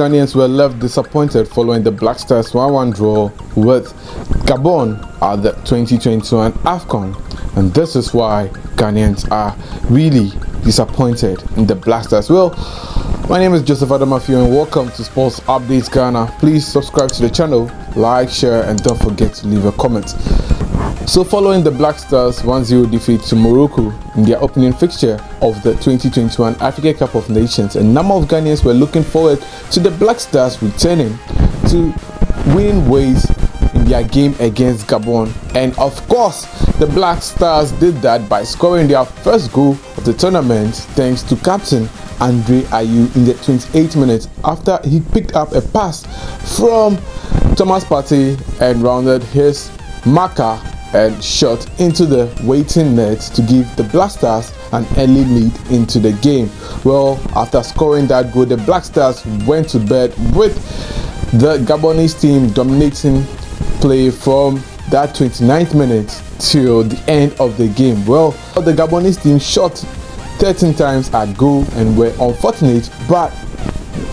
Ghanaians were left disappointed following the Black Stars 1-1 draw with Gabon at the 2021 AFCON, and this is why Ghanaians are really disappointed in the Black Stars. Well, my name is Joseph Adamafio and welcome to Sports Updates Ghana. Please subscribe to the channel, like, share, and don't forget to leave a comment. So following the Black Stars 1-0 defeat to Morocco in their opening fixture of the 2021 Africa Cup of Nations, a number of Ghanaians were looking forward to the Black Stars returning to win ways in their game against Gabon. And of course, the Black Stars did that by scoring their first goal of the tournament thanks to captain Andre Ayew in the 28th minute after he picked up a pass from Thomas Partey and rounded his marker and shot into the waiting net to give the Black Stars an early lead into the game. Well, after scoring that goal, the Black Stars went to bed with the Gabonese team dominating play from that 29th minute till the end of the game. Well, the Gabonese team shot 13 times at goal and were unfortunate, but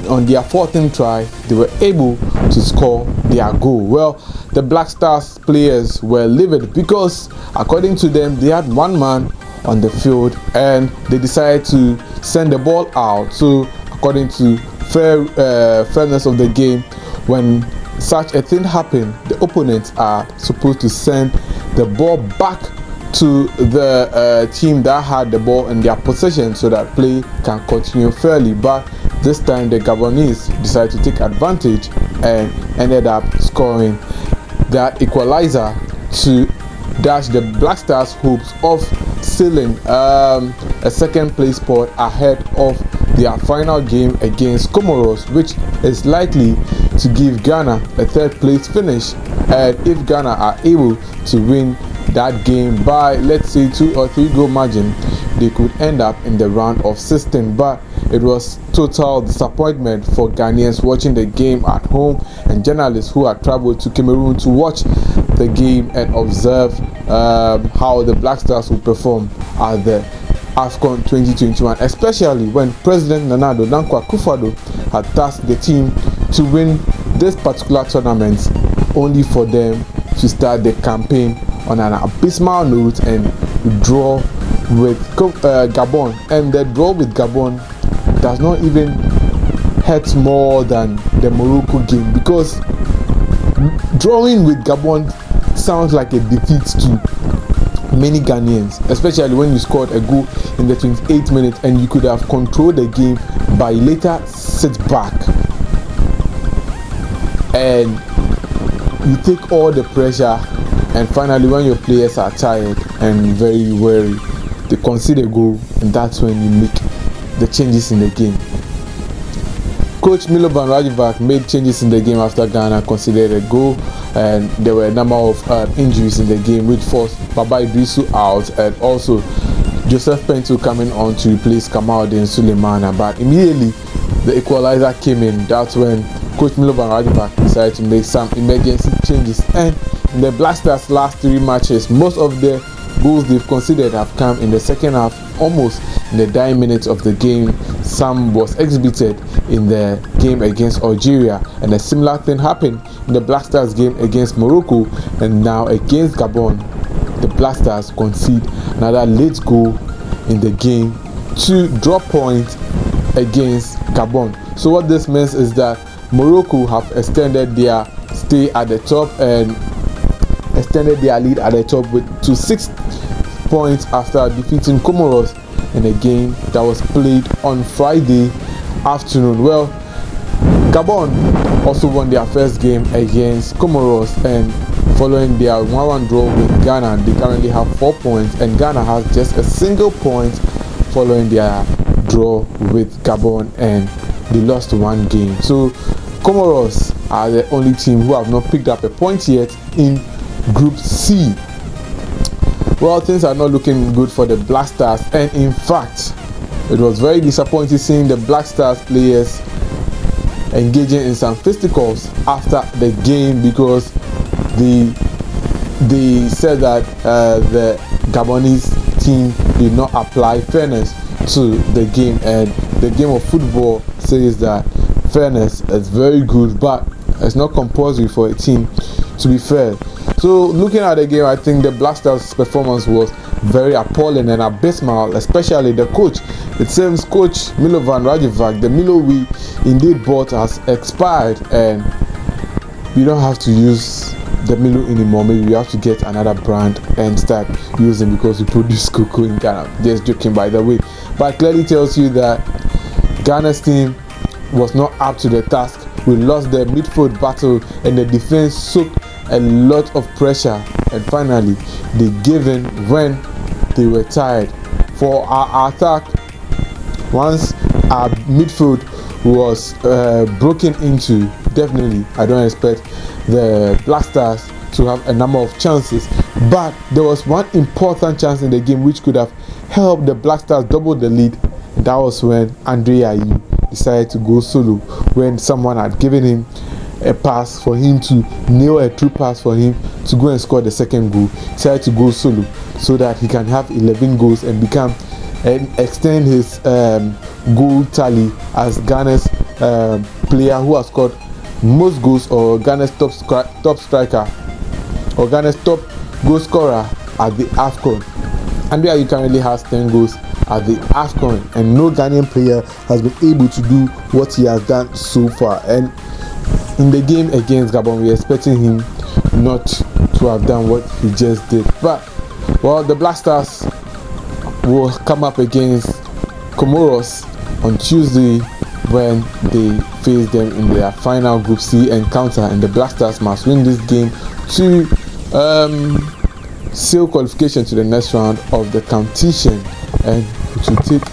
on their 14th try, they were able to score their goal. Well, the Black Stars players were livid because, according to them, they had one man on the field and they decided to send the ball out. So, according to fairness of the game, when such a thing happens, the opponents are supposed to send the ball back to the team that had the ball in their possession so that play can continue fairly. But this time the Gabonese decided to take advantage and ended up scoring that equalizer to dash the Black Stars' hopes of sealing a second place spot ahead of their final game against Comoros, which is likely to give Ghana a third place finish. And if Ghana are able to win that game by, let's say, 2 or 3 goal margin, they could end up in the round of 16. But it was total disappointment for Ghanaians watching the game at home and journalists who had traveled to Cameroon to watch the game and observe how the Black Stars will perform at the AFCON 2021, especially when President Nana Addo Dankwa Akufo-Addo had tasked the team to win this particular tournament, only for them to start the campaign on an abysmal note and draw with Gabon. And the draw with Gabon does not even hurt more than the Morocco game, because drawing with Gabon sounds like a defeat to many Ghanaians, especially when you scored a goal in the 28th minute and you could have controlled the game by later sit back and you take all the pressure, and finally when your players are tired and very weary, they concede a goal, and that's when you make the changes in the game. Coach Milovan Rajevac made changes in the game after Ghana conceded a goal, and there were a number of injuries in the game which forced Baba Idrisu out and also Joseph Pinto coming on to replace Kamaldeen Sulemana. But immediately the equalizer came in. That's when Coach Milovan Rajevac decided to make some emergency changes, and in the Black Stars' last 3 matches, most of the goals they've conceded have come in the second half, almost in the dying minutes of the game. Some was exhibited in the game against Algeria, and a similar thing happened in the Black Stars game against Morocco, and now against Gabon. The Black Stars concede another late goal in the game to drop points against Gabon. So what this means is that Morocco have extended their stay at the top and extended their lead at the top to 6 points after defeating Comoros in a game that was played on Friday afternoon. Well, Gabon also won their first game against Comoros, and following their 1-1 draw with Ghana, they currently have 4 points, and Ghana has just a single point following their draw with Gabon, and they lost 1 game. So Comoros are the only team who have not picked up a point yet in Group C. Well, things are not looking good for the Black Stars, and in fact, it was very disappointing seeing the Black Stars players engaging in some fisticuffs after the game, because they said that the Gabonese team did not apply fairness to the game, and the game of football says that fairness, it's very good, but it's not compulsory for a team to be fair. So looking at the game, I think the Black Stars' performance was very appalling and abysmal, especially the coach. It seems coach Milovan Rajevac, the Milo we indeed bought, has expired, and we don't have to use the Milo anymore. Maybe we have to get another brand and start using, because we produce cocoa in Ghana. Just joking, by the way. But clearly tells you that Ghana's team was not up to the task. We lost the midfield battle, and the defense soaked a lot of pressure, and finally they gave in when they were tired. For our attack, once our midfield was broken into, definitely I don't expect the Black Stars to have a number of chances, but there was one important chance in the game which could have helped the Black Stars double the lead, and that was when Andre Ayew decided to go solo, when someone had given him a pass for him to nail a true pass for him to go and score the second goal. He decided to go solo so that he can have 11 goals and become and extend his goal tally as Ghana's player who has scored most goals, or Ghana's top striker, or Ghana's top goal scorer at the AFCON. Andrea, you currently has 10 goals at the AFCON, and no Ghanaian player has been able to do what he has done so far. And in the game against Gabon, we're expecting him not to have done what he just did. But well, the Black Stars will come up against Comoros on Tuesday when they face them in their final Group C encounter, and the Black Stars must win this game to seal qualification to the next round of the competition, and it will take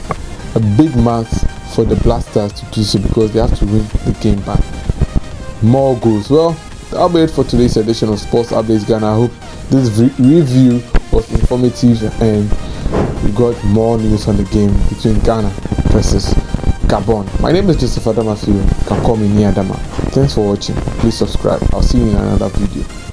a big month for the Black Stars to do so, because they have to win the game by more goals. Well, that'll be it for today's edition of Sports Updates Ghana. I hope this review was informative and we got more news on the game between Ghana versus Gabon. My name is Joseph Adamafiu. You can call me Niadama. Thanks for watching. Please subscribe. I'll see you in another video.